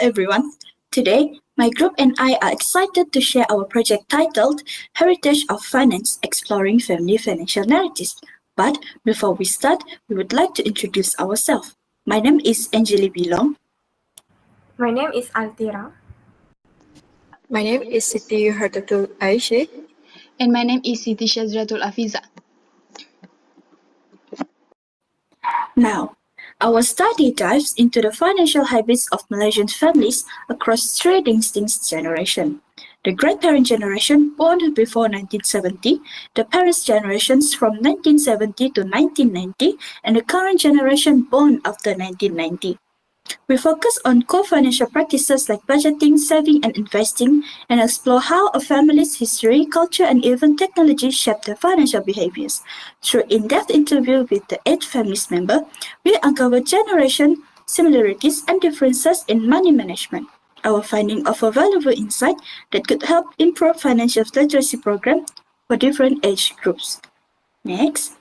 everyone. Today, my group and I are excited to share our project titled Heritage of Finance Exploring Family Financial Narratives. But before we start, we would like to introduce ourselves. My name is Anjeli Bilong. My name is Altira. My name is Siti Rohadatul Aisy. And my name is Siti Shazriatul Afieza. Now, our study dives into the financial habits of Malaysian families across three distinct generations. The grandparent generation born before 1970, the parents' generations from 1970 to 1990, and the current generation born after 1990. We focus on core financial practices like budgeting, saving, and investing, and explore how a family's history, culture, and even technology shape their financial behaviors. Through in-depth interview with the 8 families member, we uncover generation similarities and differences in money management. Our finding offer valuable insight that could help improve financial literacy program for different age groups. Next.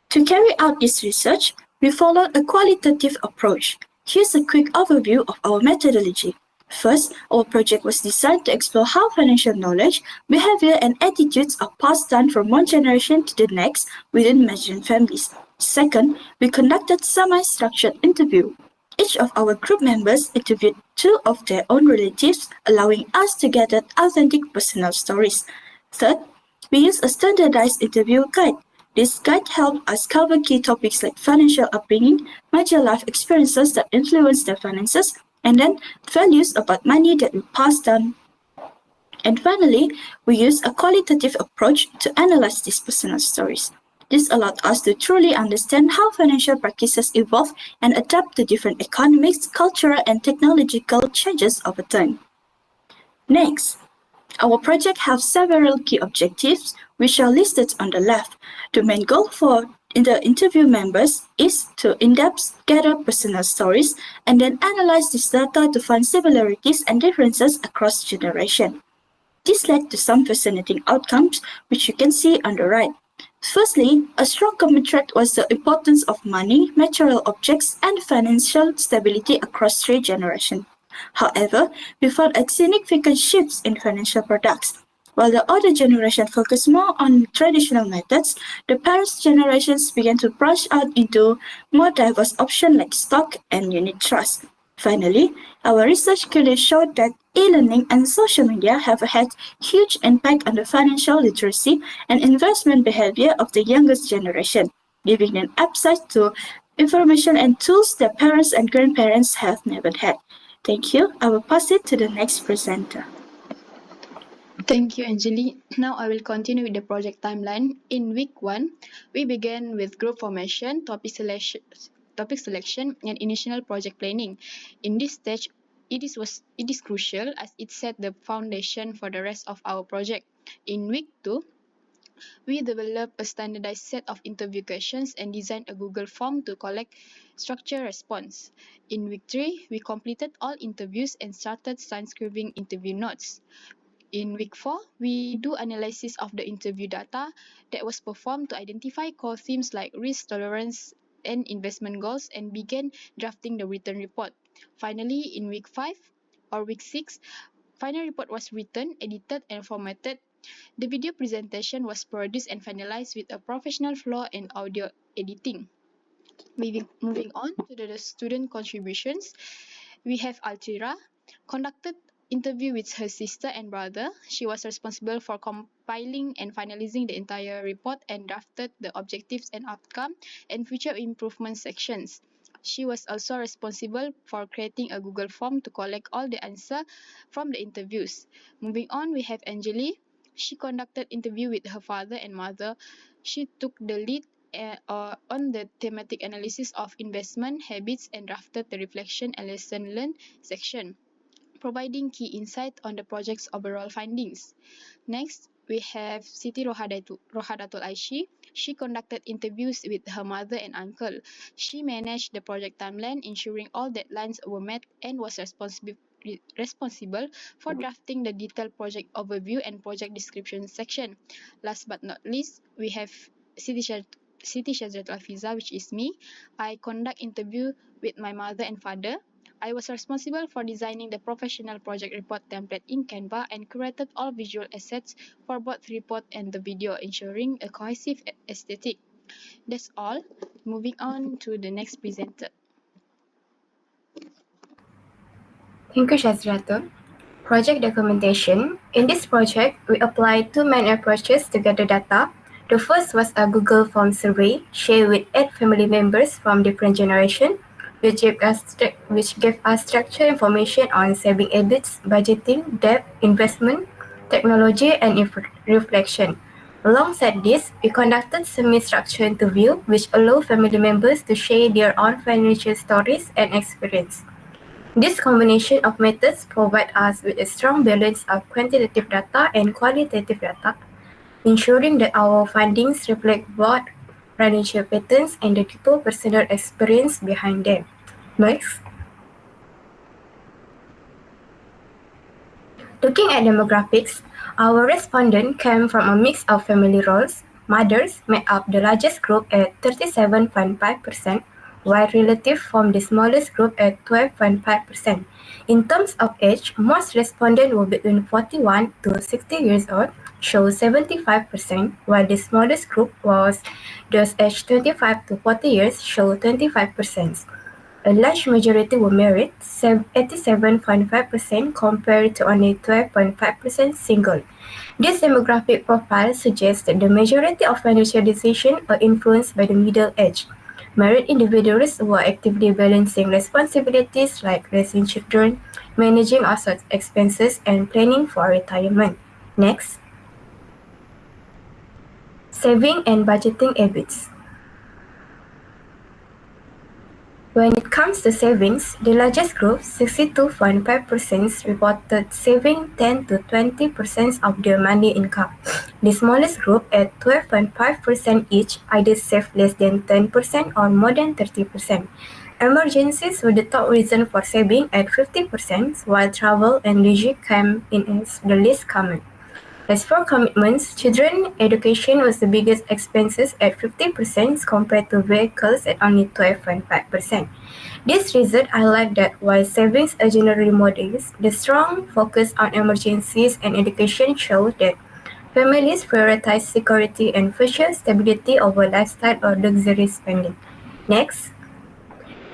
To carry out this research, we followed a qualitative approach. Here's a quick overview of our methodology. First, our project was designed to explore how financial knowledge, behavior, and attitudes are passed down from one generation to the next within Malaysian families. Second, we conducted semi-structured interview. Each of our group members interviewed 2 of their own relatives, allowing us to gather authentic personal stories. Third, we used a standardized interview guide. This guide helped us cover key topics like financial upbringing, major life experiences that influence their finances, and then values about money that we pass down. And finally, we use a qualitative approach to analyze these personal stories. This allowed us to truly understand how financial practices evolve and adapt to different economic, cultural, and technological changes over time. Next, our project has several key objectives, which are listed on the left. The main goal for the interview members is to in-depth gather personal stories and then analyze this data to find similarities and differences across generations. This led to some fascinating outcomes, which you can see on the right. Firstly, a strong common thread was the importance of money, material objects, and financial stability across 3 generations. However, we found a significant shift in financial products. While the older generation focused more on traditional methods, the parents' generations began to branch out into more diverse options like stock and unit trust. Finally, our research clearly showed that e-learning and social media have had huge impact on the financial literacy and investment behavior of the youngest generation, giving them access to information and tools that parents and grandparents have never had. Thank you. I will pass it to the next presenter. Thank you, Anjeli. Now I will continue with the project timeline. In week 1, we began with group formation, topic selection, and initial project planning. In this stage, it is crucial as it set the foundation for the rest of our project. In week 2, we developed a standardized set of interview questions and designed a Google form to collect structured response. In week 3, we completed all interviews and started transcribing interview notes. In week 4, we do analysis of the interview data that was performed to identify core themes like risk tolerance and investment goals and began drafting the written report. Finally, in week 5 or week 6, final report was written, edited, and formatted. The video presentation was produced and finalized with a professional flow and audio editing. Moving on to the student contributions, we have Altira, conducted interview with her sister and brother. She was responsible for compiling and finalizing the entire report and drafted the objectives and outcome and future improvement sections. She was also responsible for creating a Google form to collect all the answers from the interviews. Moving on, we have Anjeli. She conducted interview with her father and mother. She took the lead on the thematic analysis of investment habits and drafted the reflection and lesson learned section, providing key insight on the project's overall findings. Next, we have Siti Rohadatul Aisy. She conducted interviews with her mother and uncle. She managed the project timeline, ensuring all deadlines were met, and was responsible for drafting the detailed project overview and project description section. Last but not least, we have Siti Shazriatul Afieza, which is me. I conduct interview with my mother and father. I was responsible for designing the professional project report template in Canva and curated all visual assets for both the report and the video, ensuring a cohesive aesthetic. That's all. Moving on to the next presenter. Thank you, Shazriatul. Project documentation. In this project, we applied two main approaches to gather data. The first was a Google Form survey shared with 8 family members from different generations, which gave us structured information on saving habits, budgeting, debt, investment, technology, and reflection. Alongside this, we conducted semi-structured interview, which allow family members to share their own financial stories and experience. This combination of methods provides us with a strong balance of quantitative data and qualitative data, ensuring that our findings reflect both financial patterns and the deeper personal experience behind them. Next. Looking at demographics, our respondents came from a mix of family roles. Mothers made up the largest group at 37.5%, while relatives formed the smallest group at 12.5%. In terms of age, most respondents were between 41 to 60 years old, show 75%, while the smallest group was those aged 25 to 40 years, show 25%. A large majority were married, 87.5% compared to only 12.5% single. This demographic profile suggests that the majority of financial decisions are influenced by the middle age. Married individuals who are actively balancing responsibilities like raising children, managing household expenses, and planning for retirement. Next. Saving and budgeting habits. When it comes to savings, the largest group, 62.5%, reported saving 10 to 20% of their monthly income. The smallest group, at 12.5% each, either saved less than 10% or more than 30%. Emergencies were the top reason for saving at 50%, while travel and leisure came in as the least common. As for commitments, children education was the biggest expenses at 50% compared to vehicles at only 12.5%. This result highlights that while savings are generally modest, the strong focus on emergencies and education shows that families prioritize security and future stability over lifestyle or luxury spending. Next.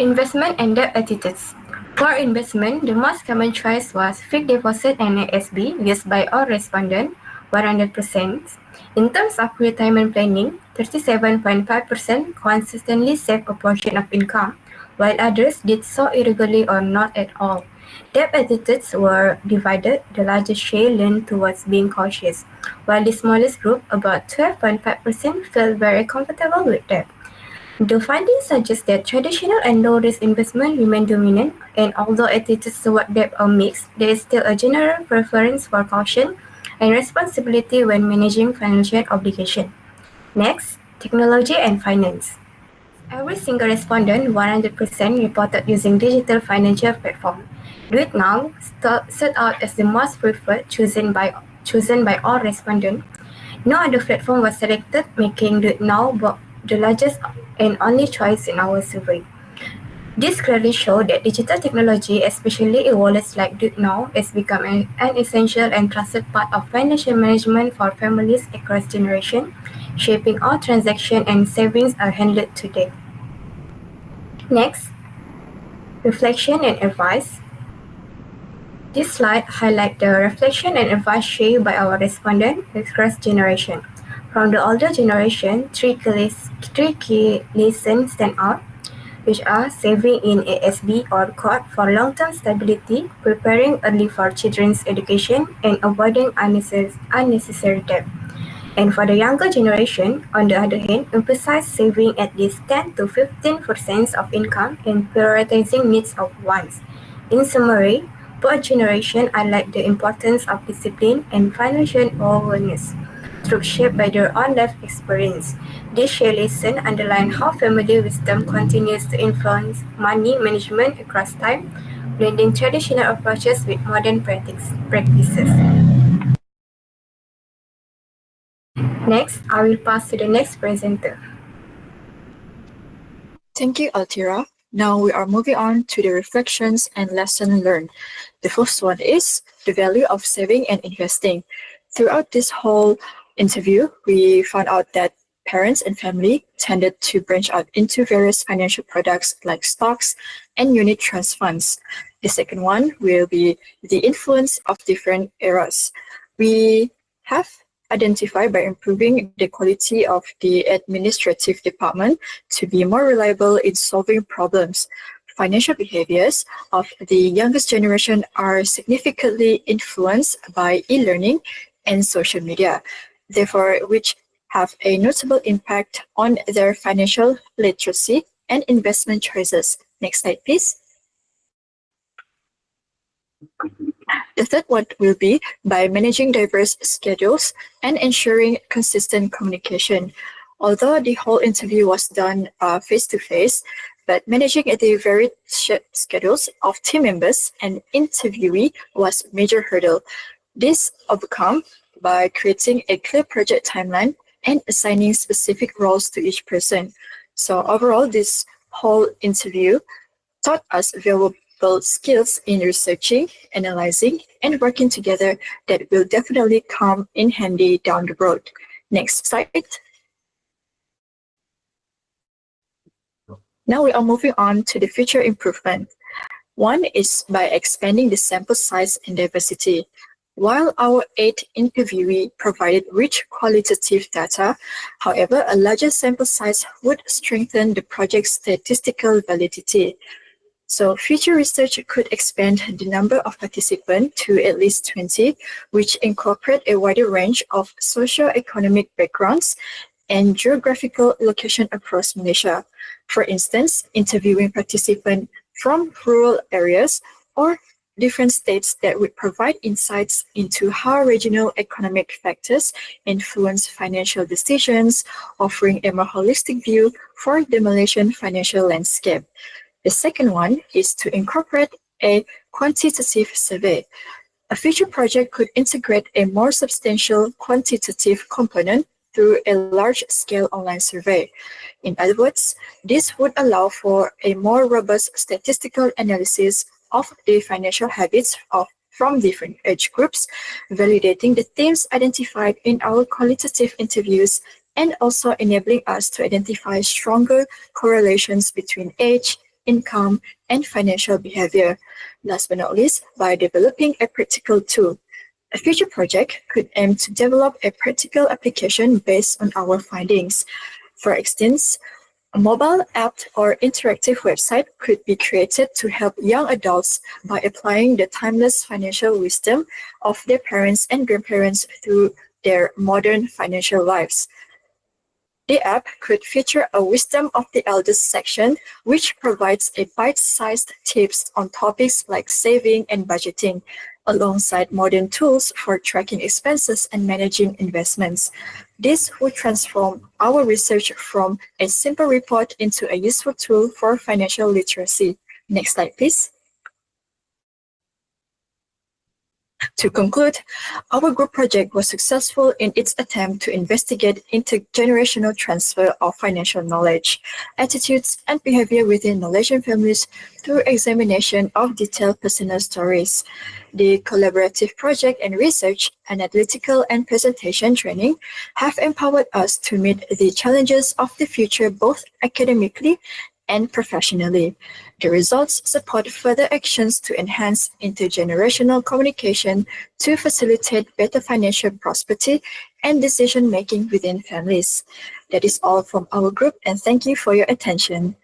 Investment and debt attitudes. For investment, the most common choice was fixed deposit and ASB used by all respondents, 100%. In terms of retirement planning, 37.5% consistently saved a portion of income, while others did so irregularly or not at all. Debt attitudes were divided, the largest share leaned towards being cautious, while the smallest group, about 12.5%, felt very comfortable with debt. The findings suggest that traditional and low-risk investment remain dominant, and although attitudes toward debt are mixed, there is still a general preference for caution and responsibility when managing financial obligation. Next, technology and finance. Every single respondent, 100%, reported using digital financial platform. Do It Now stood out as the most preferred, chosen by all respondents. No other platform was selected, making Do It Now the largest and only choice in our survey. This clearly shows that digital technology, especially e-wallets like Do It Now, has become an essential and trusted part of financial management for families across generations, shaping all transactions and savings are handled today. Next, reflection and advice. This slide highlights the reflection and advice shared by our respondents across generations. From the older generation, three key lessons stand out, which are saving in ASB or COT for long-term stability, preparing early for children's education, and avoiding unnecessary debt. And for the younger generation, on the other hand, emphasize saving at least 10 to 15% of income and prioritizing needs of wants. In summary, both generations highlight the importance of discipline and financial awareness through shaped by their own life experience. This shared lesson underline how family wisdom continues to influence money management across time, blending traditional approaches with modern practices. Next, I will pass to the next presenter. Thank you, Altira. Now we are moving on to the reflections and lesson learned. The first one is the value of saving and investing. Throughout this whole interview, we found out that parents and family tended to branch out into various financial products like stocks and unit trust funds. The second one will be the influence of different eras. We have identified by improving the quality of the administrative department to be more reliable in solving problems. Financial behaviors of the youngest generation are significantly influenced by e-learning and social media, therefore which have a notable impact on their financial literacy and investment choices. Next slide, please. The third one will be by managing diverse schedules and ensuring consistent communication. Although the whole interview was done face-to-face, but managing the varied schedules of team members and interviewee was a major hurdle. This overcome by creating a clear project timeline and assigning specific roles to each person. So overall, this whole interview taught us valuable skills in researching, analyzing, and working together that will definitely come in handy down the road. Next slide. Now we are moving on to the future improvement. One is by expanding the sample size and diversity. While our 8 interviewee provided rich qualitative data, however, a larger sample size would strengthen the project's statistical validity. So future research could expand the number of participants to at least 20, which incorporate a wider range of socio-economic backgrounds and geographical location across Malaysia. For instance, interviewing participants from rural areas or different states that would provide insights into how regional economic factors influence financial decisions, offering a more holistic view for the Malaysian financial landscape. The second one is to incorporate a quantitative survey. A future project could integrate a more substantial quantitative component through a large-scale online survey. In other words, this would allow for a more robust statistical analysis of the financial habits from different age groups, validating the themes identified in our qualitative interviews and also enabling us to identify stronger correlations between age, income, and financial behavior. Last but not least, by developing a practical tool. A future project could aim to develop a practical application based on our findings. For instance, a mobile app or interactive website could be created to help young adults by applying the timeless financial wisdom of their parents and grandparents through their modern financial lives. The app could feature a Wisdom of the Elders section, which provides a bite-sized tips on topics like saving and budgeting, alongside modern tools for tracking expenses and managing investments. This would transform our research from a simple report into a useful tool for financial literacy. Next slide, please. To conclude, our group project was successful in its attempt to investigate intergenerational transfer of financial knowledge, attitudes, and behavior within Malaysian families through examination of detailed personal stories. The collaborative project and research, analytical and presentation training have empowered us to meet the challenges of the future both academically and professionally. The results support further actions to enhance intergenerational communication to facilitate better financial prosperity and decision-making within families. That is all from our group, and thank you for your attention.